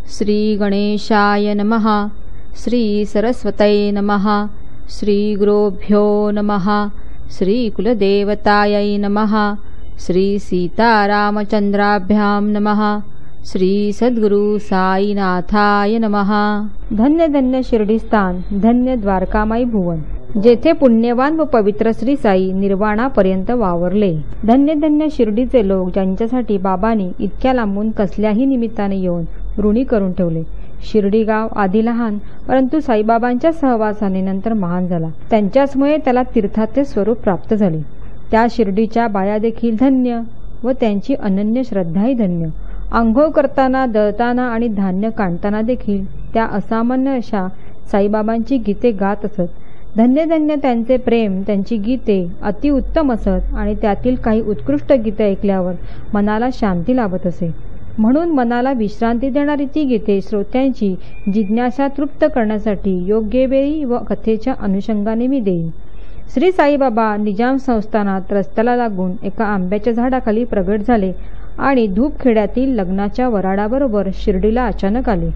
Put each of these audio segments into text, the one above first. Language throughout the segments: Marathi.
श्री गणेशाय नमः। श्री सरस्वतये नमः। श्री गुरुभ्यो नमः। श्री कुलदेवतायै नमः। श्री सीतारामचंद्राभ्यां नमः। श्री सद्गुरु साईनाथाय नमः। धन्य धन्य शिर्डीस्थान, धन्य द्वारकामाई भुवन, जेथे पुण्यवान व पवित्र श्री साई निर्वाणापर्यंत वावरले। धन्य धन्य शिर्डीचे लोक, ज्यांच्यासाठी बाबांनी इतक्या लांबून कसल्याही निमित्ताने येऊन ऋणी करून ठेवले। शिर्डी गाव आधी लहान, परंतु साईबाबांच्या सहवासाने नंतर महान झाला। त्यांच्याचमुळे त्याला तीर्थाचे स्वरूप प्राप्त झाले। त्या शिर्डीच्या बाया देखील धन्य व त्यांची अनन्य श्रद्धाही धन्य। आंघोळ करताना, दळताना आणि धान्य काढताना देखील त्या असामान्य अशा साईबाबांची गीते गात असत। धन्य धन्य त्यांचे प्रेम, त्यांची गीते अतिउत्तम असत आणि त्यातील काही उत्कृष्ट गीते ऐकल्यावर मनाला शांती लाभत असे। म्हणून मनाला विश्रांती देणारी ती गीते श्रोत्यांची जिज्ञासा तृप्त करण्यासाठी योग्य वेळी व कथेच्या अनुषंगाने मी देईन। श्री साईबाबा निजाम संस्थानात रस्त्याला लागून एका आंब्याच्या झाडाखाली प्रगट झाले आणि धूपखेड्यातील लग्नाच्या वराडाबरोबर शिर्डीला अचानक आले।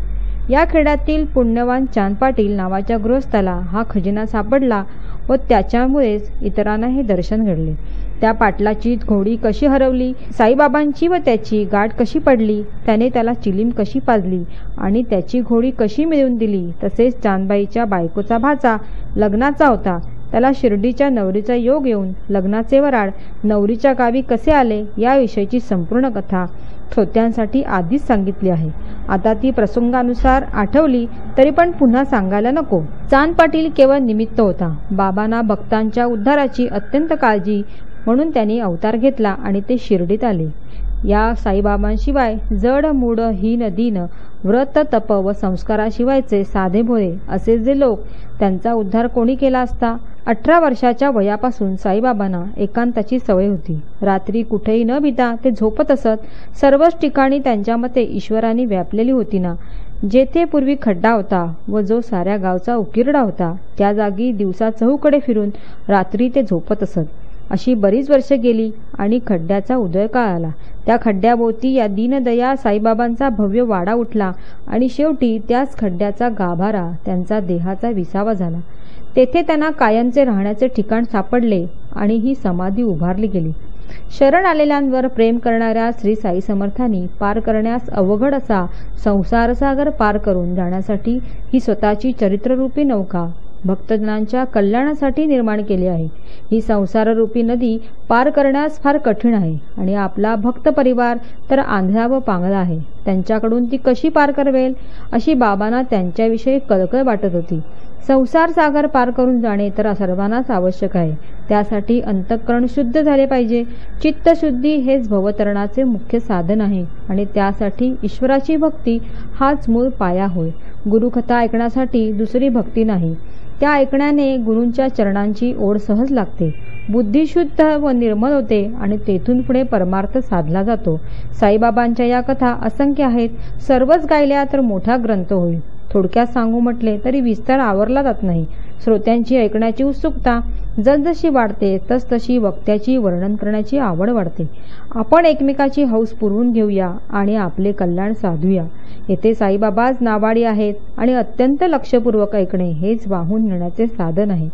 या खेड्यातील पुण्यवान चांद पाटील नावाच्या गृहस्थाला हा खजिना सापडला व त्याच्यामुळेच इतरांना हे दर्शन घडले। त्या पाटलाची घोडी कशी हरवली, साईबाबांची व त्याची गाठ कशी पडली, त्याने त्याला चिलीम कशी पाजली आणि त्याची घोडी कशी मिळवून दिली, तसेच चांदबाईच्या बायकोचा भाचा लग्नाचा होता, त्याला शिर्डीच्या नवरीचा योग येऊन लग्नाचे वराड नवरीच्या गावी कसे आले, याविषयीची संपूर्ण कथा श्रोत्यांसाठी आधीच सांगितली आहे। आता ती प्रसंगानुसार आठवली तरी पण पुन्हा सांगायला नको। चांद पाटील केवळ निमित्त होता। बाबांना भक्तांच्या उद्धाराची अत्यंत काळजी म्हणून त्यांनी अवतार घेतला आणि ते शिर्डीत आले। या साईबाबांशिवाय जड मूड हीन दीन, व्रत तप व संस्काराशिवायचे साधे भोळे असे जे लोक, त्यांचा उद्धार कोणी केला असता। 18 वर्षाच्या वयापासून साईबाबांना एकांताची सवय होती। रात्री कुठेही न भिता ते झोपत असत। सर्वच ठिकाणी त्यांच्या मते ईश्वराने व्यापलेली होती ना। जेथे पूर्वी खड्डा होता व जो साऱ्या गावचा उकिरडा होता, त्या जागी दिवसा चहूकडे फिरून रात्री ते झोपत असत। अशी बरीच वर्षे गेली आणि खड्ड्याचा उदय काळ आला। त्या खड्ड्याभोवती या दीनदया साईबाबांचा भव्य वाडा उठला आणि शेवटी त्याच खड्ड्याचा गाभारा त्यांचा देहाचा विसावा झाला। तेथे त्यांना कायमचे राहण्याचे ठिकाण सापडले आणि ही समाधी उभारली गेली। शरण आलेल्यांवर प्रेम करणाऱ्या श्री साई समर्थांनी पार करण्यास अवघड असा संसारसागर पार करून जाण्यासाठी ही स्वतःची चरित्ररूपी नौका भक्तजनांच्या कल्याणासाठी निर्माण केली आहे। ही संसाररूपी नदी पार करण्यास फार कठीण आहे आणि आपला भक्त परिवार तर आंधळा व पांगळा आहे। त्यांच्याकडून ती कशी पार करवेल अशी बाबांना त्यांच्याविषयी कळकळ वाटत होती। संसार सागर पार करून जाणे तर सर्वांनाच आवश्यक आहे। त्यासाठी अंतःकरण शुद्ध झाले पाहिजे। चित्तशुद्धी हेच भवतरणाचे मुख्य साधन आहे आणि त्यासाठी ईश्वराची भक्ती हाच मूळ पाया होय। गुरुकथा ऐकण्यासाठी दुसरी भक्ती नाही, त्या ऐकण्याने गुरूंच्या चरणांची ओढ सहज लागते। बुद्धी शुद्ध व निर्मल होते आणि तेथून पुढे परमार्थ साधला जातो। साईबाबांच्या या कथा असंख्य आहेत। सर्वच गायल्या तर मोठा ग्रंथ होईल। थोडक्यात सांगू म्हटले तरी विस्तार आवरला जात नाही। श्रोत्यांची ऐकण्याची उत्सुकता जसजशी वाढते तसतशी वक्त्याची वर्णन करण्याची आवड वाढते। आपण एकमेकाची हौस पुरवून घेऊया आणि आपले कल्याण साधूया। येथे साईबाबाच नावाडी आहेत आणि अत्यंत लक्षपूर्वक ऐकणे हेच वाहून नेण्याचे साधन आहे।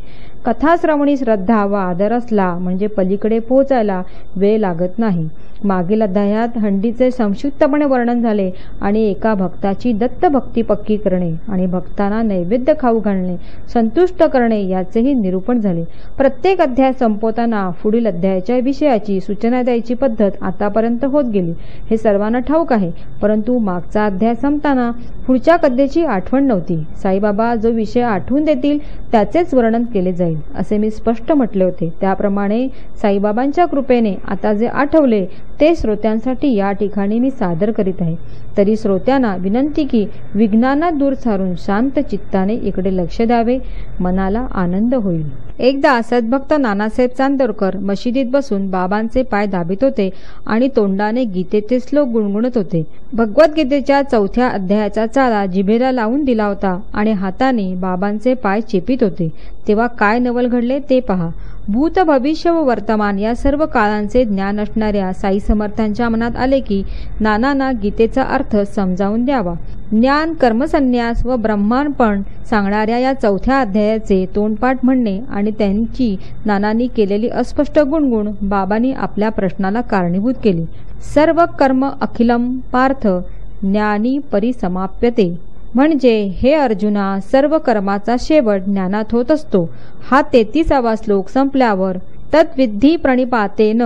कथाश्रवणी श्रद्धा व आदर असला म्हणजे पलीकडे पोहोचायला वेळ लागत नाही। मागील अध्यायात हंडीचे संक्षिप्तपणे वर्णन झाले आणि एका भक्ताची दत्त भक्ती पक्की करणे आणि भक्तांना नैवेद्य खाऊ घालणे, संतुष्ट करणे याचेही निरूपण झाले। प्रत्येक अध्याय संपवताना पुढील अध्यायाच्या विषयाची सूचना द्यायची पद्धत आतापर्यंत होत गेली हे सर्वांना ठाऊक आहे, परंतु मागचा अध्याय संपताना पुढच्या कथेची आठवण नव्हती। साईबाबा जो विषय आठवून देतील त्याचेच वर्णन केले जाईल असे मी स्पष्ट म्हटले होते। त्याप्रमाणे साईबाबांच्या कृपेने आता जे आठवले ते श्रोत्यांसाठी या ठिकाणी मी सादर करीत आहे। तरी श्रोत्यांना विनंती की विघ्नांना दूर सारून शांत चित्ताने इकडे लक्ष द्यावे, मनाला आनंद होईल। एकदा सद्भक्त नानासाहेब चांदोरकर मशिदीत बसून बाबांचे पाय दाबीत होते आणि तोंडाने गीतेचे श्लोक गुणगुणत होते। भगवद्गीतेच्या 4थ्या अध्यायाचा चाळा जिभेला लावून दिला होता आणि हाताने बाबांचे पाय चेपीत होते। तेव्हा काय नवल घडले ते पहा। भूत भविष्य व वर्तमान या सर्व काळांचे ज्ञान असणाऱ्या साई समर्थांच्या मनात आले की नानांना गीतेचा अर्थ समजावून द्यावा. ज्ञान, कर्मसन्यास व ब्रह्मार्पण सांगणाऱ्या या 4थ्या अध्यायाचे तोंडपाठ म्हणणे आणि त्यांची नानांनी केलेली अस्पष्ट गुणगुण बाबांनी आपल्या प्रश्नाला कारणीभूत केली. सर्व कर्म अखिलम पार्थ ज्ञानी परिसमाप्यते. म्हणजे हे अर्जुना, सर्व कर्माचा शेवट ज्ञानात होत असतो. हा 33वा श्लोक संपल्यावर तद्विधी प्रणिपातेन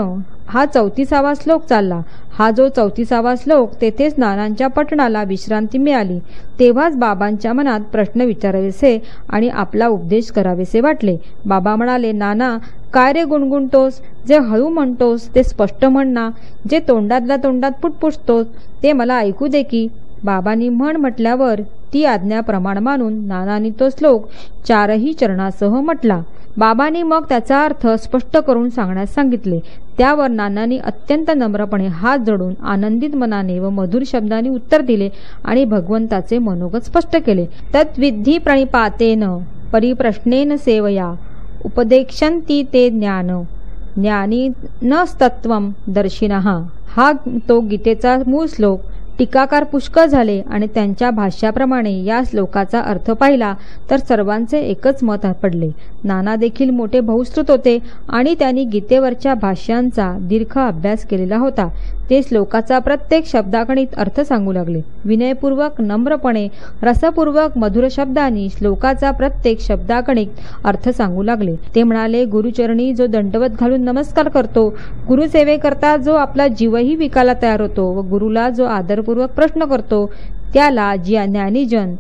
हा 34वा श्लोक चालला. हा जो 34वा श्लोक तेथेच नानांच्या पठणाला विश्रांती मिळाली. तेव्हाच बाबांच्या मनात प्रश्न विचारावेसे आणि आपला उपदेश करावेसे वाटले. बाबा म्हणाले, नाना, काय रे गुणगुणतोस? जे हळू म्हणतोस ते स्पष्ट म्हण ना. जे तोंडातल्या तोंडात पुटपुटतोस ते मला ऐकू दे की. बाबांनी म्हटल्यावर ती आज्ञा प्रमाण मानून नानांनी तो श्लोक 4ही चरणासह म्हटला. बाबांनी मग त्याचा अर्थ स्पष्ट करून सांगण्यास सांगितले. त्यावर नानांनी अत्यंत नम्रपणे हात जोडून आनंदित मनाने व मधुर शब्दांनी उत्तर दिले आणि भगवंताचे मनोगत स्पष्ट केले. तद्विधी प्रणिपातेन परिप्रश्नेन सेवया उपदेक्षन्ति ते ज्ञान ज्ञानी न तत्त्वं दर्शिनः. हा तो गीतेचा मूळ श्लोक. टीकाकार पुष्कळ झाले आणि त्यांच्या भाष्याप्रमाणे या श्लोकाचा अर्थ पाहिला तर सर्वांचे एकच मत पडले. नाना देखील मोठे बहुश्रुत होते आणि त्यांनी गीतेवरच्या भाष्यांचा दीर्घ अभ्यास केलेला होता. ते श्लोकाचा प्रत्येक शब्दागणित अर्थ सांगू लागले. विनयपूर्वक, नम्रपणे, रसपूर्वक, मधुर शब्दांनी श्लोकाचा प्रत्येक शब्दागणित अर्थ सांगू लागले. ते म्हणाले, गुरुचरणी जो दंडवत घालून नमस्कार करतो, गुरुसेवेकरता जो आपला जीवही विकायला तयार होतो व गुरुला जो आदरपूर्वक प्रश्न करतो, त्याला ज्ञानीजन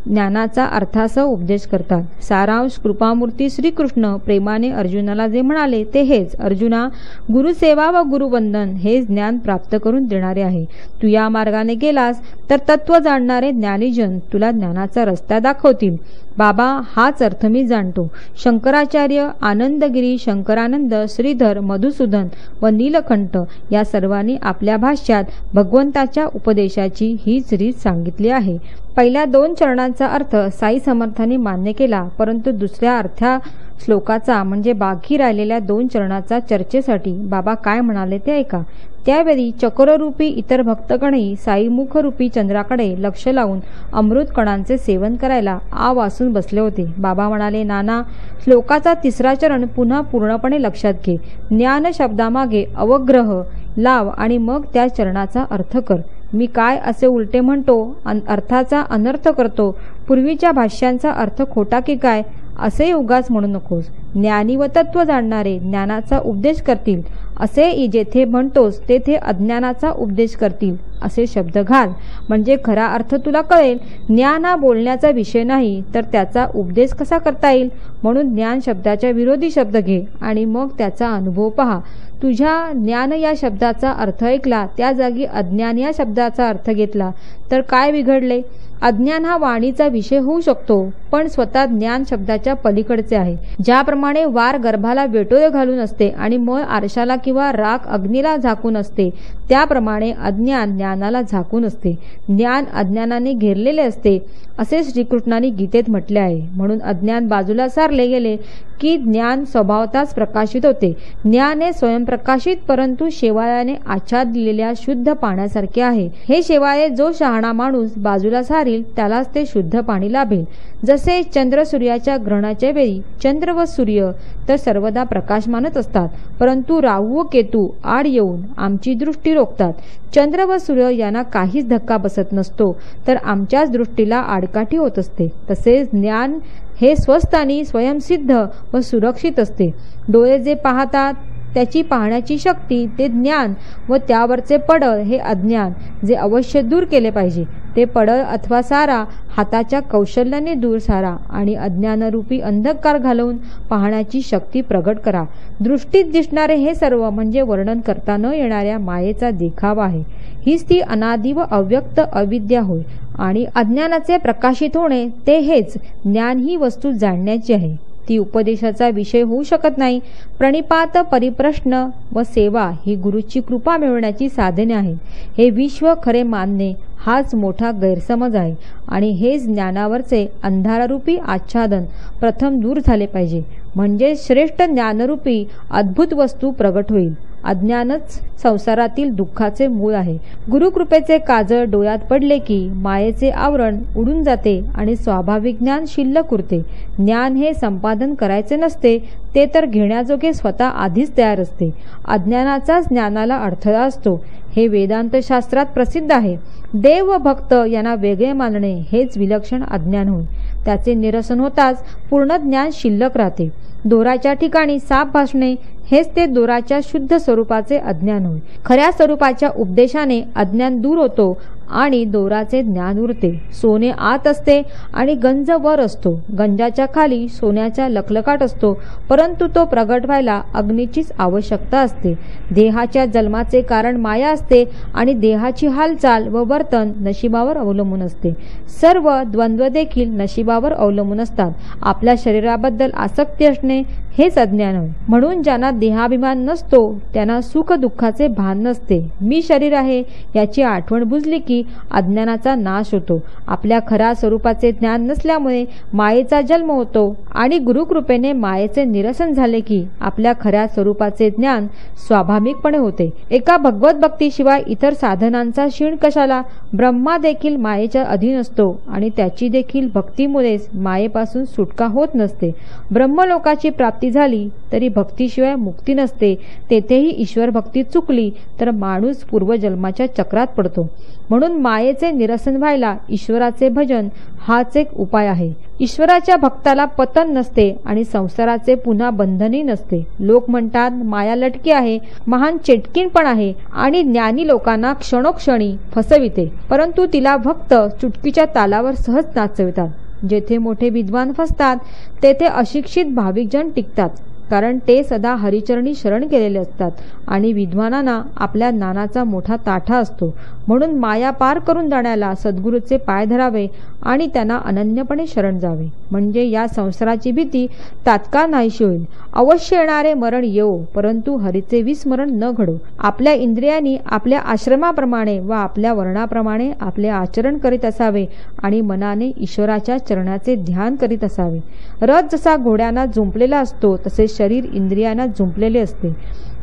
ज्ञानाचा अर्थासह उपदेश करतात. सारांश कृपामूर्ती श्रीकृष्ण प्रेमाने अर्जुनाला जे म्हणाले ते हेच. अर्जुना, गुरुसेवा व गुरुवंदन हे ज्ञान प्राप्त करून देणारे आहे. तू या मार्गाने गेलास तर तत्व जाणणारे ज्ञानीजन तुला ज्ञानाचा रस्ता दाखवतील. बाबा, हाच अर्थ मी जाणतो. शंकराचार्य, आनंदगिरी, शंकरानंद, श्रीधर, मधुसूदन व नीलकंठ या सर्वांनी आपल्या भाष्यात भगवंताच्या उपदेशाची हीच रीत सांगितली आहे. पहिल्या 2 चरणांचा अर्थ साई समर्थांनी मान्य केला, परंतु दुसऱ्या अर्थ्या श्लोकाचा म्हणजे बाकी राहिलेल्या 2 चरणाचा चर्चेसाठी बाबा काय म्हणाले ते ऐका. त्यावेळी चक्ररूपी इतर भक्तगणही साईमुखरूपी चंद्राकडे लक्ष लावून अमृत कणांचे सेवन करायला वासून बसले होते. बाबा म्हणाले, नाना, श्लोकाचा 3रा चरण पुन्हा पूर्णपणे लक्षात घे. ज्ञान शब्दामागे अवग्रह लाव आणि मग त्या चरणाचा अर्थ कर. मी काय असे उलटे म्हणतो, अर्थाचा अनर्थ करतो, पूर्वीच्या भाष्यांचा अर्थ खोटा की काय असे उगाच म्हणू नकोस. ज्ञानी व तत्व जाणणारे ज्ञानाचा उपदेश करतील असे जेथे म्हणतोस तेथे अज्ञानाचा उपदेश करतील असे शब्द घाल, म्हणजे खरा अर्थ तुला कळेल. ज्ञान हा बोलण्याचा विषय नाही तर त्याचा उपदेश कसा करता येईल, म्हणून ज्ञान शब्दाच्या विरोधी शब्द घे आणि मग त्याचा अनुभव पहा. तुझ्या ज्ञान या शब्दाचा अर्थ ऐकला, त्या जागी अज्ञान या शब्दाचा अर्थ घेतला तर काय बिघडले? अज्ञान हा वाणीचा विषय होऊ शकतो, पण स्वतः ज्ञान शब्दाच्या पलीकडचे आहे. ज्याप्रमाणे वार गर्भाला वेटोळे घालून असते आणि मळ आरशाला किंवा राख अग्नीला झाकून असते, त्याप्रमाणे अज्ञान ज्ञानाला झाकून असते. ज्ञान अज्ञानाने घेरलेले असते असे श्रीकृष्णाने गीतेत म्हटले आहे. म्हणून अज्ञान बाजूला सारले गेले की ज्ञान स्वभावताच प्रकाशित होते. ज्ञान हे स्वयंप्रकाशित परंतु शेवाळ्याने आच्छादलेल्या शुद्ध पाण्यासारखे आहे. हे शेवाळे जो शहाणा माणूस बाजूला सारेल त्यालाच ते शुद्ध पाणी लाभेल. जसे चंद्र सूर्याच्या ग्रहणाच्या वेळी चंद्र व सूर्य तर सर्वदा प्रकाशमानच असतात, परंतु राहू व केतू आड येऊन आमची दृष्टी रोखतात. चंद्र व सूर्य यांना काहीच धक्का बसत नसतो, तर आमच्याच दृष्टीला आडकाठी होत असते. तसेच ज्ञान हे स्वस्थानी स्वयंसिद्ध व सुरक्षित असते. डोळे जे पाहतात त्याची पाहण्याची शक्ती ते ज्ञान व त्यावरचे पडळ हे अज्ञान, जे अवश्य दूर केले पाहिजे. ते पडळ अथवा सारा हाताच्या कौशल्याने दूर सारा आणि अज्ञानरूपी अंधकार घालवून पाहण्याची शक्ती प्रगट करा. दृष्टीत दिसणारे हे सर्व म्हणजे वर्णन करता न येणाऱ्या मायेचा देखावा आहे. हीच ती अनादि व अव्यक्त अविद्या होय आणि अज्ञानाचे प्रकाशित होणे ते हेच. ज्ञान ही वस्तू जाणण्याची आहे, ती उपदेशाचा विषय होऊ शकत नाही. प्रणिपात, परिप्रश्न व सेवा ही गुरुची कृपा मिळवण्याची साधने आहेत. हे विश्व खरे मानणे हाच मोठा गैरसमज आहे आणि हेच ज्ञानावरचे अंधारारूपी आच्छादन प्रथम दूर झाले पाहिजे, म्हणजे श्रेष्ठ ज्ञानरूपी अद्भुत वस्तू प्रगट होईल. अज्ञानच संसारातील दुःखाचे मूळ आहे. गुरुकृपेचे काजळ डोळ्यात पडले की मायेचे आवरण उडून जाते आणि स्वाभाविक ज्ञान शिल्लक उरते. ज्ञान हे संपादन करायचे नसते, ते तर घेण्याजोगे स्वतः आधीच तयार असते. अज्ञानाचाच ज्ञानाला अडथळा असतो, हे वेदांत शास्त्रात प्रसिद्ध आहे. देव व भक्त यांना वेगळे मानणे हेच विलक्षण अज्ञान होय. त्याचे निरसन होताच पूर्ण ज्ञान शिल्लक राहते. दोराच्या ठिकाणी साप भासणे हेच ते दोराच्या शुद्ध स्वरूपाचे अज्ञान होय. खऱ्या स्वरूपाच्या उपदेशाने अज्ञान दूर होतो आणि दोराचे ज्ञान उरते. सोने आत असते आणि गंज वर असतो. गंजाच्या खाली सोन्याचा लखलखाट असतो, परंतु तो प्रगट व्हायला अग्नीचीच आवश्यकता असते. देहाच्या जन्माचे कारण माया असते आणि देहाची हालचाल व वर्तन नशिबावर अवलंबून असते. सर्व द्वंद्व देखील नशिबावर अवलंबून असतात. आपल्या शरीराबद्दल आसक्ती असणे हेच अज्ञान होय. म्हणून ज्यांना देहाभिमान नसतो त्यांना सुख दुःखाचे भान नसते. मी शरीर आहे याची आठवण बुजली की अज्ञानाचा नाश होतो. आपल्या खऱ्या स्वरूपाचे ज्ञान नसल्यामुळे मायेचा जन्म होतो आणि गुरुकृपेने मायेचे निरसन झाले की आपल्या खऱ्या स्वरूपाचे ज्ञान स्वाभाविकपणे होते. एका भगवत भक्तीशिवाय इतर साधनांचा क्षीण कशाला? ब्रह्मा देखील मायेच्या अधीन असतो आणि त्याची देखील भक्तीमुळेच मायेपासून सुटका होत नसते. ब्रह्मलोकाची प्राप्ती झाली तरी भक्तीशिवाय मुक्ती नसते. तेथेही ईश्वर भक्ती चुकली तर माणूस पूर्वजन्माच्या चक्रात पडतो. म्हणून मायेचे निरसन व्हायला ईश्वराचे भजन हाच एक उपाय आहे. ईश्वराच्या भक्ताला पतन नसते आणि संसाराचे पुन्हा बंधनही नसते. लोक म्हणतात माया लटकी आहे, महान चेटकीण आहे आणि ज्ञानी लोकांना क्षणोक्षणी फसविते, परंतु तिला भक्त चुटकीच्या तालावर सहज नाचवितात. जेथे मोठे विद्वान फसतात तेथे अशिक्षित भाविकजन टिकतात, कारण ते सदा हरिचरणी शरण केलेले असतात आणि विद्वानांना आपल्या ज्ञानाचा मोठा ताठा असतो. म्हणून माया पार करून जाण्याला सद्गुरूचे पाय धरावे आणि त्यांना अनन्यपणे शरण जावे, म्हणजे या संसाराची भीती तात्काळ नाहीशी होईल. अवश्य येणारे मरण येवो, परंतु हरीचे विस्मरण न घडो. आपल्या इंद्रियांनी आपल्या आश्रमाप्रमाणे व आपल्या वर्णाप्रमाणे आपले आचरण करीत असावे आणि मनाने ईश्वराच्या चरणाचे ध्यान करीत असावे. रथ जसा घोड्यांना जुंपलेला असतो तसे शरीर इंद्रियांना जुंपलेले असते.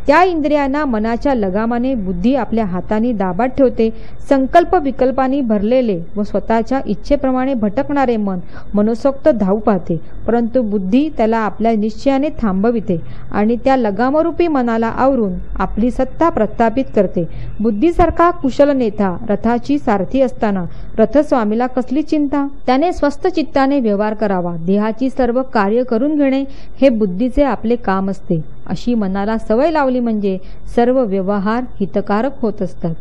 त्या इंद्रियांना मनाच्या लगामाने बुद्धी आपल्या हाताने दाबात ठेवते. संकल्प विकल्पांनी भरलेले व स्वतःच्या इच्छेप्रमाणे भटकणारे मन मनसोक्त धावू पाहते, परंतु बुद्धी त्याला आपल्या निश्चयाने थांबविते आणि त्या लगामरूपी मनाला आवरून आपली सत्ता प्रस्थापित करते. बुद्धीसारखा कुशल नेता रथाची सारथी असताना रथस्वामीला कसली चिंता? त्याने स्वस्थ चित्ताने व्यवहार करावा. देहाची सर्व कार्य करून घेणे हे बुद्धीचे आपले काम असते. अशी मनाला सवय लावली म्हणजे सर्व व्यवहार हितकारक होत असतात.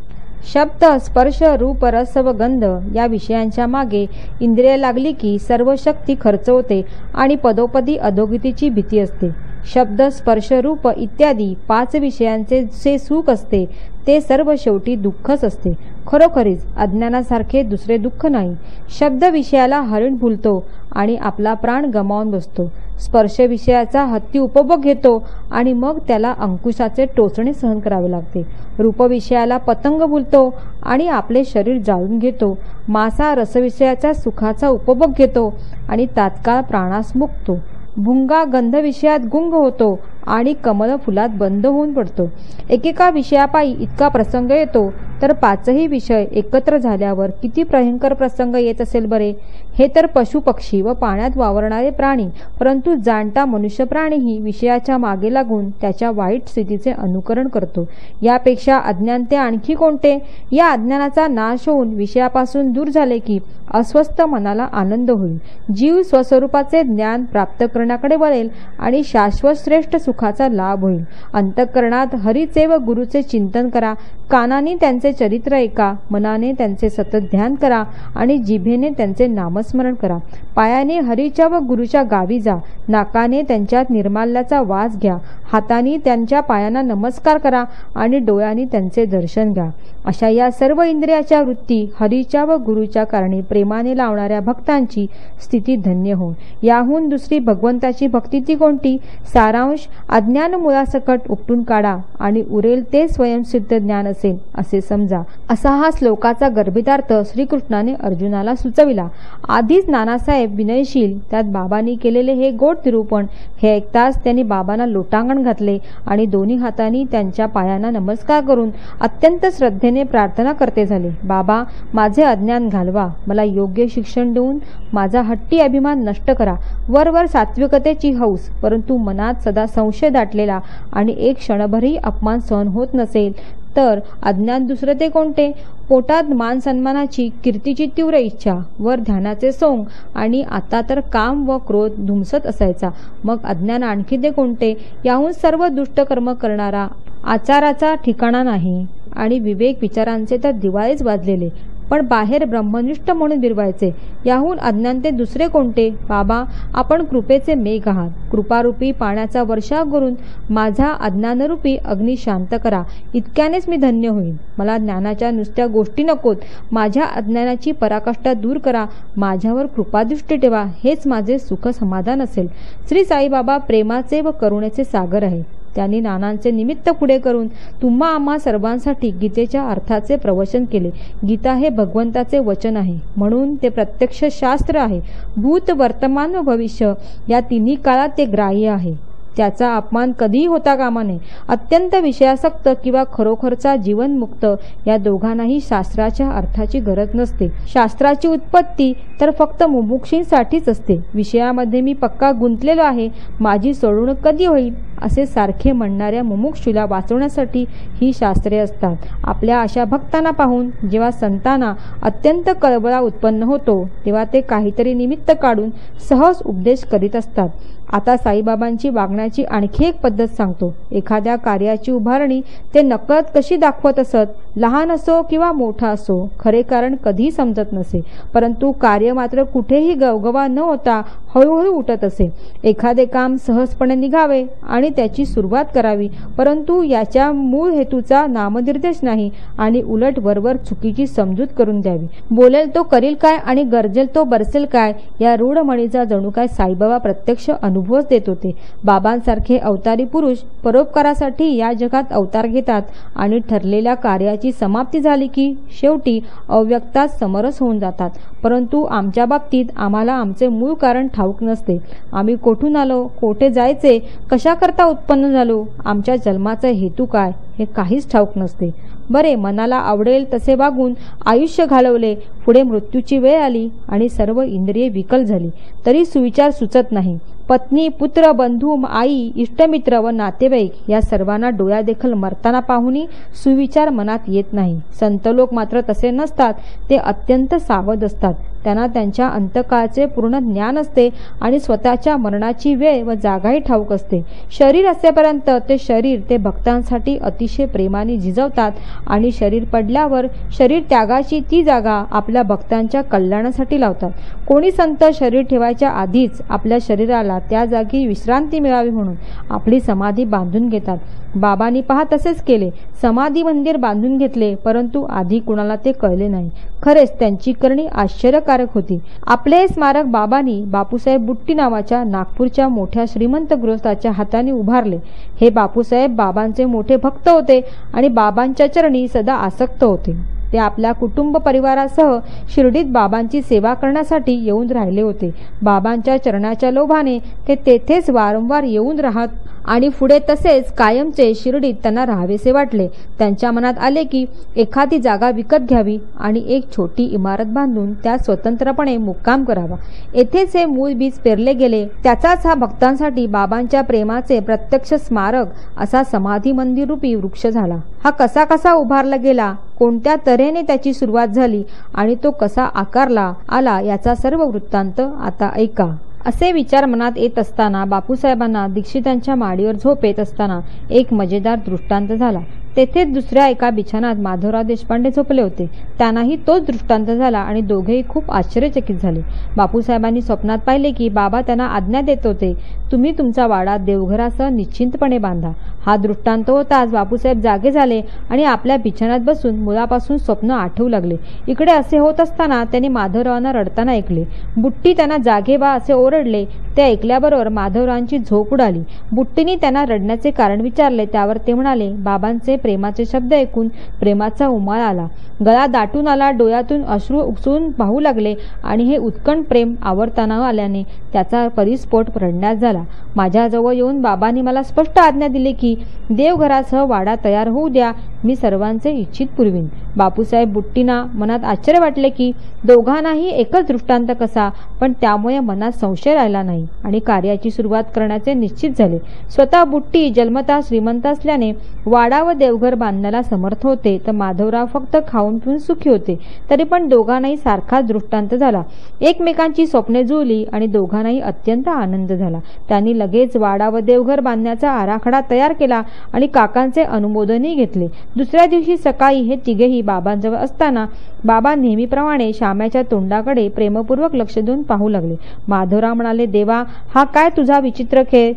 शब्द, स्पर्श, रूप, रस व गंध या विषयांच्या मागे इंद्रिय लागली की सर्व शक्ती खर्च होते आणि पदोपदी अधोगतीची भीती असते. शब्द, स्पर्श, रूप इत्यादी 5 विषयांचे जे सुख असते ते सर्व शेवटी दुःखच असते. खरोखरीच अज्ञानासारखे दुसरे दुःख नाही. शब्द विषयाला हरिण भुलतो आणि आपला प्राण गमावून बसतो. स्पर्श विषयाचा हत्ती उपभोग घेतो आणि मग त्याला अंकुशाचे टोचणे सहन करावे लागते. रूप विषयाला पतंग भुलतो आणि आपले शरीर जाळून घेतो. मासा रसविषयाचा सुखाचा उपभोग घेतो आणि तात्काळ प्राणास मुकतो. भुंगा गंध विषयात गुंग होतो आणि कमल फुलात बंद होऊन पडतो. एकेका विषयापायी इतका प्रसंग येतो तर 5ही विषय एकत्र झाल्यावर किती भयंकर प्रसंग येत असेल बरे. हे तर पशु पक्षी व पाण्यात वावरणारे प्राणी, परंतु जाणता मनुष्य प्राणीही विषयाच्या मागे लागून त्याच्या वाईट स्थितीचे अनुकरण करतो. यापेक्षा अज्ञान ते आणखी कोणते? या अज्ञानाचा नाश होऊन विषयापासून दूर झाले की अस्वस्थ मनाला आनंद होईल. जीव स्वस्वरूपाचे ज्ञान प्राप्त करण्याकडे वळेल आणि शाश्वत श्रेष्ठ सुखाचा लाभ होईल. अंतःकरणात हरीचे व गुरुचे चिंतन करा. कानाने त्यांचे चरित्र ऐका, मनाने त्यांचे सतत ध्यान करा आणि जिभेने त्यांचे नामस्मरण करा. पायाने हरीच्या व गुरुच्या गावी जा. नाकाने त्यांच्यात निर्माल्याचा वास घ्या. हाताने त्यांच्या पायांना नमस्कार करा आणि डोळ्यांनी त्यांचे दर्शन घ्या. अशा या सर्व इंद्रियाच्या वृत्ती हरीच्या व गुरुच्या कारणी प्रेमाने लावणाऱ्या भक्तांची स्थिती धन्य हो. याहून दुसरी भगवंताची भक्ती ती कोणती? सारांश, अज्ञान मुळासकट उपटून काढा आणि उरेल ते स्वयंसिद्ध ज्ञान असेल असे समजा, असा हा श्लोकाचा गर्भितार्थ श्रीकृष्णाने अर्जुनाला सुचविला. आधीच नानासाहेब विनयशील, त्यात बाबांनी केलेले हे गोड निरूपण हे ऐकताच त्यांनी बाबांना लोटांगण घातले आणि दोन्ही हातांनी त्यांच्या पायांना नमस्कार करून अत्यंत श्रद्धेने प्रार्थना करते झाले. बाबा, माझे अज्ञान घालवा, मला योग्य शिक्षण देऊन माझा हट्टी अभिमान नष्ट करा. वरवर सात्विकतेची हौस, परंतु मनात सदा संशय दाटलेला आणि एक क्षणभरही अपमान सहन होत नसेल तर अज्ञान दुसरे ते कोणते? पोटात मान सन्मानाची, कीर्तीची तीव्र इच्छा, वर ध्यानाचे सोंग आणि आता तर काम व क्रोध धुमसत असायचा. मग अज्ञान आणखी ते कोणते? याहून सर्व दुष्ट कर्म करणारा, आचाराचा ठिकाणा नाही आणि विवेक विचारांचे तर दिवाळीच वाजलेले, पण बाहेर ब्रह्मनिष्ठ म्हणून बिरवायचे. याहून अज्ञान ते दुसरे कोणते? बाबा, आपण कृपेचे मेघ आहात. कृपारूपी पाण्याचा वर्षाव करून माझा अज्ञानरूपी अग्नी शांत करा. इतक्यानेच मी धन्य होईल. मला ज्ञानाच्या नुसत्या गोष्टी नकोत. माझ्या अज्ञानाची पराकाष्ठा दूर करा. माझ्यावर कृपादृष्टी ठेवा. हेच माझे सुख समाधान असेल. श्री साईबाबा प्रेमाचे व करुणेचे सागर आहेत. त्यांनी नानांचे निमित्त पुढे करून तुम्हा आम्हा सर्वांसाठी गीतेच्या अर्थाचे प्रवचन केले. गीता हे भगवंताचे वचन आहे, म्हणून ते प्रत्यक्ष शास्त्र आहे. भूत, वर्तमान व भविष्य या तिन्ही काळात ते ग्राह्य आहे. त्याचा अपमान कधीही होता कामा नये. अत्यंत विषयासक्त किंवा खरोखरचा जीवनमुक्त या दोघांनाही शास्त्राच्या अर्थाची गरज नसते. शास्त्राची उत्पत्ती तर फक्त मुमुक्षींसाठीच असते. विषयामध्ये मी पक्का गुंतलेलो आहे, माझी सोडवणूक कधी होईल असे सारखे म्हणणाऱ्या मुमुक्षूला वाचवण्यासाठी ही शास्त्रे असतात. आपल्या अशा भक्तांना पाहून जेव्हा संतांना अत्यंत कळवळा उत्पन्न होतो तेव्हा ते काहीतरी निमित्त काढून सहज उपदेश करीत असतात. आता साईबाबांची वागण्याची आणखी एक पद्धत सांगतो. एखाद्या कार्याची उभारणी ते नकळत कशी दाखवत असत. लहान असो किंवा मोठा असो, खरे कारण कधीही समजत नसे, परंतु कार्य मात्र कुठेही गवगवा न होता हळूहळू उठत असे. एखादे काम सहजपणे निघावे आणि त्याची सुरुवात करावी, परंतु याच्या मूळ हेतूचा नामनिर्देश नाही आणि उलट वरवर चुकीची समजूत करून द्यावी. बोलेल तो करील काय आणि गरजेल तो बरसेल काय या रूढ म्हणीचा जणू काय साईबाबा प्रत्यक्ष अनुभवच देत होते. बाबांसारखे अवतारी पुरुष परोपकारासाठी या जगात अवतार घेतात आणि ठरलेल्या कार्याची समाप्ती झाली की शेवटी अव्यक्तात समरस होऊन जातात. परंतु आमच्या बाबतीत आम्हाला आमचे मूळ कारण ठाऊक नसते. आम्ही कोठून आलो, कोठे जायचे, कशा करता उत्पन्न झालो, आमच्या जन्माचा हेतू काय हे काहीच ठाऊक नसते. बरे, मनाला आवडेल तसे वागून आयुष्य घालवले. पुढे मृत्यूची वेळ आली आणि सर्व इंद्रिये विकल झाली, तरी सुविचार सुचत नाही. पत्नी, पुत्र, बंधू, आई, इष्टमित्र व नातेवाईक या सर्वांना डोळ्यादेखल मरताना पाहूनही सुविचार मनात येत नाही. संत लोक मात्र तसे नसतात. ते अत्यंत सावध असतात. त्यांना त्यांच्या अंतकाळचे पूर्ण ज्ञान असते आणि स्वतःच्या मरणाची वेळ व जागाही ठाऊक असते. शरीर असेपर्यंत ते शरीर ते भक्तांसाठी अतिशय प्रेमाने झिजवतात आणि शरीर पडल्यावर शरीर त्यागाची ती जागा आपल्या भक्तांच्या कल्याणासाठी लावतात. कोणी संत शरीर ठेवायच्या आधीच आपल्या शरीराला त्या जागी विश्रांती मिळावी म्हणून आपली समाधी बांधून घेतात. बाबांनी पहा तसेच केले. समाधी मंदिर बांधून घेतले, परंतु आधी कुणाला ते कळले नाही. खरेच त्यांची करणी आश्चर्यकारक होती. आपले स्मारक बाबांनी बापूसाहेब बुट्टी नावाच्या नागपूरच्या मोठ्या श्रीमंत गृहस्थाच्या हाताने उभारले. हे बापूसाहेब बाबांचे मोठे भक्त होते आणि बाबांच्या चरणी सदा आसक्त होते. ते आपल्या कुटुंब परिवारासह शिर्डीत बाबांची सेवा करण्यासाठी येऊन राहिले होते. बाबांच्या चरणाच्या लोभाने ते तेथेच वारंवार येऊन राहत आणि पुढे तसेच कायमचे शिर्डीत त्यांना राहावेसे वाटले. त्यांच्या मनात आले की एखादी जागा विकत घ्यावी आणि एक छोटी इमारत बांधून त्यात स्वतंत्रपणे मुक्काम करावा. येथेच हे मूळ बीज पेरले गेले. त्याचाच हा भक्तांसाठी बाबांच्या प्रेमाचे प्रत्यक्ष स्मारक असा समाधी मंदिर रूपी वृक्ष झाला. हा कसा कसा उभारला गेला, कोणत्या तऱ्हेने त्याची सुरुवात झाली आणि तो कसा आकारला आला याचा सर्व वृत्तांत आता ऐका. असे विचार मनात येत असताना बापूसाहेबांना दीक्षितांच्या माडीवर झोप येत असताना एक मजेदार दृष्टांत झाला. तेथेच दुसऱ्या एका बिछानात माधवराव देशपांडे झोपले होते. त्यांनाही तोच दृष्टांत झाला आणि दोघेही खूप आश्चर्यचकित झाले. बापूसाहेबांनी स्वप्नात पाहिले की बाबा त्यांना आज्ञा देत होते, तुम्ही तुमचा वाडा देवघरासह निश्चिंतपणे बांधा. हा दृष्टांत होताच बापूसाहेब जागे झाले आणि आपल्या बिछानात बसून मुळापासून स्वप्न आठवू लागले. इकडे असे होत असताना त्यांनी माधवरावांना रडताना ऐकले. बुट्टी त्यांना जागे व्हा असे ओरडले. ते ऐकल्याबरोबर माधवरावांची झोप उडाली. बुट्टीने त्यांना रडण्याचे कारण विचारले. त्यावर ते म्हणाले, बाबांचे प्रेमाचे शब्द ऐकून प्रेमाचा उमाळ आला, गळा दाटून आला, डोळ्यातून अश्रू उचलून पाहू लागले आणि हे उत्कट प्रेम आवरताना आल्याने त्याचा परिस्फोट रडण्यात झाला. माझ्याजवळ येऊन बाबांनी मला स्पष्ट आज्ञा दिली की देवघरासह वाडा तयार होऊ द्या, मी सर्वांचे इच्छित पुरवीन. बापूसाहेब बुट्टींना मनात आश्चर्य वाटले की दोघांनाही एकच दृष्टांत कसा, पण त्यामुळे मनात संशय राहिला नाही आणि कार्याची सुरुवात करण्याचे निश्चित झाले. स्वतः बुट्टी जन्मतः श्रीमंत असल्याने वाडा व देवघर बांधण्याला समर्थ होते, तर माधवराव फक्त खाऊन पिऊन सुखी होते. तरी पण दोघांनाही सारखाच दृष्टांत झाला. एकमेकांची स्वप्ने जुळली आणि दोघांनाही अत्यंत आनंद झाला. त्यांनी लगेच वाडा व देवघर बांधण्याचा आराखडा तयार केला आणि काकांचे अनुमोदनही घेतले. दुसऱ्या दिवशी सकाळी हे तिघेही बाबांजवळ असताना बाबा नेहमीप्रमाणे श्याम्याच्या तोंडाकडे प्रेमपूर्वक लक्ष देऊन पाहू लागले. माधवराव म्हणाले, देवा, हा काय तुझा विचित्र खेळ?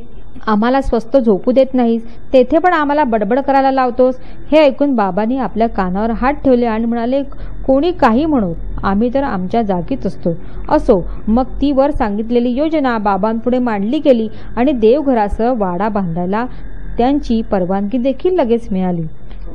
आम्हाला स्वस्त झोपू देत नाहीस, तेथे पण आम्हाला बडबड करायला लावतोस. हे ऐकून बाबांनी आपल्या कानावर हात ठेवले आणि म्हणाले, कोणी काही म्हणो, आम्ही तर आमच्या जागीच असतो. असो. मग ती वर सांगितलेली योजना बाबांपुढे मांडली गेली आणि देवघरासह वाडा बांधायला त्यांची परवानगी देखील लगेच मिळाली.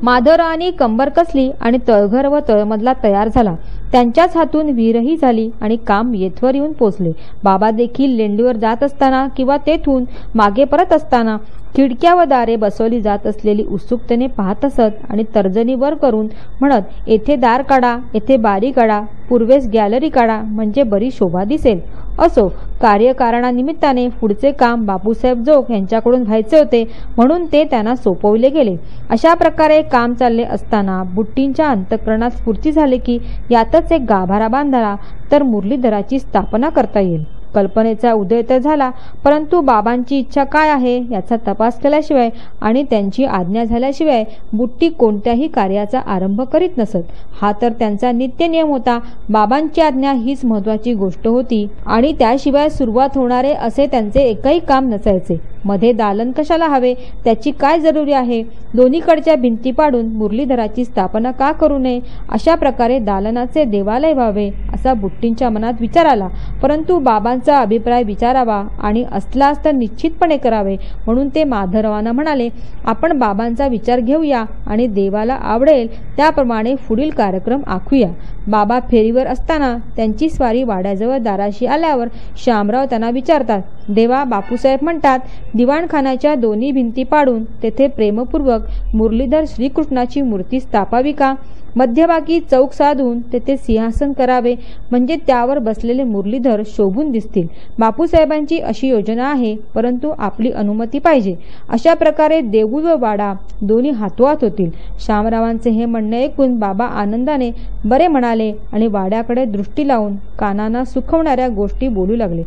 माधवरावांनी कंबर कसली आणि तळघर व तळमजला तयार झाला. त्यांच्याच हातून विहीरही झाली आणि काम येथवर येऊन पोचले. बाबा देखील लेंडीवर जात असताना किंवा तेथून मागे परत असताना खिडक्या व दारे बसवली जात असलेली उत्सुकतेने पाहत असत आणि तर्जनी वर करून म्हणत, येथे दार काढा, येथे बारी काढा, पूर्वेस गॅलरी काढा, म्हणजे बरी शोभा दिसेल. असो. कार्यकारणानिमित्ताने पुढचे काम बापूसाहेब जोग यांच्याकडून व्हायचे होते, म्हणून ते त्यांना सोपवले गेले. अशा प्रकारे काम चालले असताना बुट्टींच्या अंतःकरणात स्फूर्ती झाली की यातच एक गाभारा बांधावा तर मुरलीधराची स्थापना करता येईल. कल्पनेचा उदय तर झाला, परंतु बाबांची इच्छा काय आहे याचा तपास केल्याशिवाय आणि त्यांची आज्ञा झाल्याशिवाय बुट्टी कोणत्याही कार्याचा आरंभ करीत नसत. हा तर त्यांचा नित्य नियम होता. बाबांची आज्ञा हीच महत्वाची गोष्ट होती आणि त्याशिवाय सुरुवात होणारे असे त्यांचे एकही काम नसायचे. मध्ये दालन कशाला हवे, त्याची काय जरुरी आहे? दोन्हीकडच्या भिंती पाडून मुरलीधराची स्थापना का करू नये? अशा प्रकारे दालनाचे देवालय व्हावे असा बुट्टींच्या मनात विचार आला. परंतु बाबांचा अभिप्राय विचारावा आणि असलाच तर निश्चितपणे करावे, म्हणून ते माधवरावांना म्हणाले, आपण बाबांचा विचार घेऊया आणि देवाला आवडेल त्याप्रमाणे पुढील कार्यक्रम आखूया. बाबा फेरीवर असताना त्यांची स्वारी वाड्याजवळ दाराशी आल्यावर श्यामराव त्यांना विचारतात, देवा, बापूसाहेब म्हणतात दिवाणखान्याच्या दोन्ही भिंती पाडून तेथे प्रेमपूर्वक मुरलीधर श्रीकृष्णाची मूर्ती स्थापावी का? मध्यभागी चौक साधून तेथे सिंहासन करावे, म्हणजे त्यावर बसलेले मुरलीधर शोभून दिसतील. बापूसाहेबांची अशी योजना आहे, परंतु आपली अनुमती पाहिजे. अशा प्रकारे देऊळ व वाडा दोन्ही हातोहात होतील. श्यामरावांचे हे म्हणणे ऐकून बाबा आनंदाने बरे म्हणाले आणि वाड्याकडे दृष्टी लावून कानांना सुखवणाऱ्या गोष्टी बोलू लागले.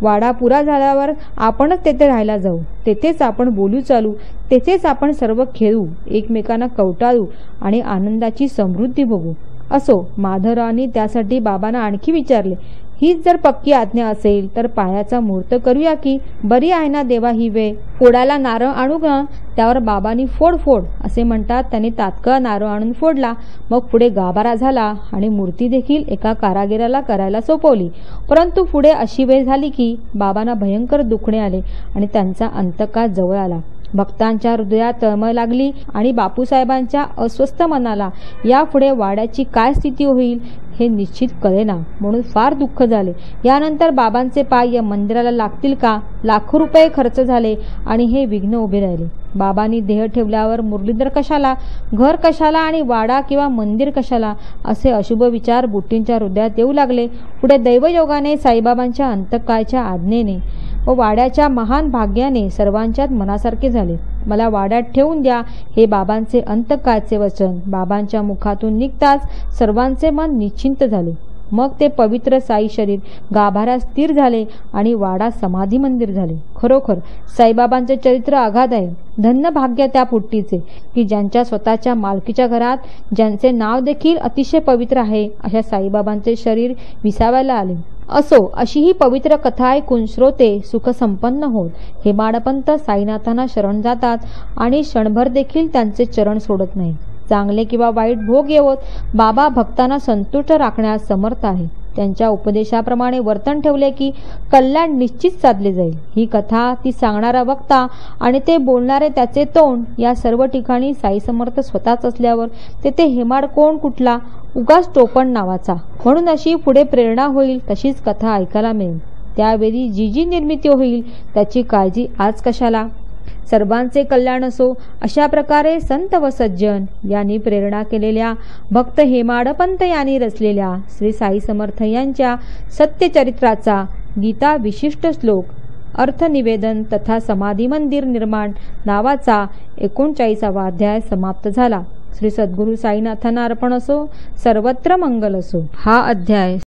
वाडा पुरा झाल्यावर आपणच तेथे राहायला जाऊ, तेथेच आपण बोलू चालू, तेथेच आपण सर्व खेळू, एकमेकांना कवटाळू आणि आनंदाची समृद्धी बघू. असो. माधवरावांनी त्यासाठी बाबांना आणखी विचारले, हीच जर पक्की आज्ञा असेल तर पायाचा मुहूर्त करूया की? बरी आहे ना देवा ही वेळ? फोडायला नारळ आणू का? त्यावर बाबांनी फोड फोड असे म्हणतात त्यांनी तात्काळ नारळ आणून फोडला. मग पुढे गाभारा झाला आणि मूर्ती देखील एका कारागिराला करायला सोपवली. परंतु पुढे अशी वेळ झाली की बाबांना भयंकर दुखणे आले आणि त्यांचा अंतकाळ जवळ आला. भक्तांच्या हृदयात तळमळ लागली आणि बापूसाहेबांच्या अस्वस्थ मनाला यापुढे वाड्याची काय स्थिती होईल हे निश्चित कळेना, म्हणून फार दुःख झाले. यानंतर बाबांचे पाय या मंदिराला लागतील का? लाखो रुपये खर्च झाले आणि हे विघ्न उभे राहिले. बाबांनी देह ठेवल्यावर मुरलीधर कशाला, घर कशाला आणि वाडा किंवा मंदिर कशाला, असे अशुभ विचार बुट्टींच्या हृदयात येऊ लागले. पुढे दैवयोगाने साईबाबांच्या अंतकाळच्या आज्ञेने व वाड्याच्या महान भाग्याने सर्वांच्याच मनासारखे झाले. मला वाड्यात ठेवून द्या हे बाबांचे अंतकाळचे वचन बाबांच्या मुखातून निघताच सर्वांचे मन निश्चिंत झाले. मग ते पवित्र साई शरीर गाभाऱ्यात स्थिर झाले आणि वाडा समाधी मंदिर झाले. खरोखर साईबाबांचे चरित्र अगाध आहे. धन्य भाग्य त्या पुट्टीचे की ज्यांच्या स्वतःच्या मालकीच्या घरात, ज्यांचे नाव देखील अतिशय पवित्र आहे, अशा साईबाबांचे शरीर विसावायला आले. असो. अशी ही पवित्र कथा ऐकून श्रोते सुखसंपन्न होत हेमाडपंत साईनाथांना शरण जातात आणि क्षणभर देखील त्यांचे चरण सोडत नाही. चांगले किंवा वाईट भोग येवोत, बाबा भक्तांना संतुष्ट राखण्यास समर्थ आहे. त्यांच्या उपदेशाप्रमाणे वर्तन ठेवले की कल्याण निश्चित साधले जाईल. ही कथा, ती सांगणारा वक्ता आणि ते बोलणारे त्याचे तोंड या सर्व ठिकाणी साई समर्थ स्वतःच असल्यावर तेथे हेमाड कोण कुठला, उगाच टोपण नावाचा. म्हणून अशी पुढे प्रेरणा होईल तशीच कथा ऐकायला मिळेल. त्यावेळी जी जी निर्मिती होईल त्याची काळजी आज कशाला. सर्वांचे कल्याण असो अशा प्रकारे संत व सज्जन यांनी प्रेरणा केलेल्या भक्त हेमाडपंत यांनी रचलेल्या श्री साई समर्थ यांच्या सत्यचरित्राचा गीता विशिष्ट श्लोक अर्थनिवेदन तथा समाधी मंदिर निर्माण नावाचा 39वा अध्याय समाप्त झाला. श्री सद्गुरू साईनाथांना अर्पण असो. सर्वत्र मंगल असो. हा अध्याय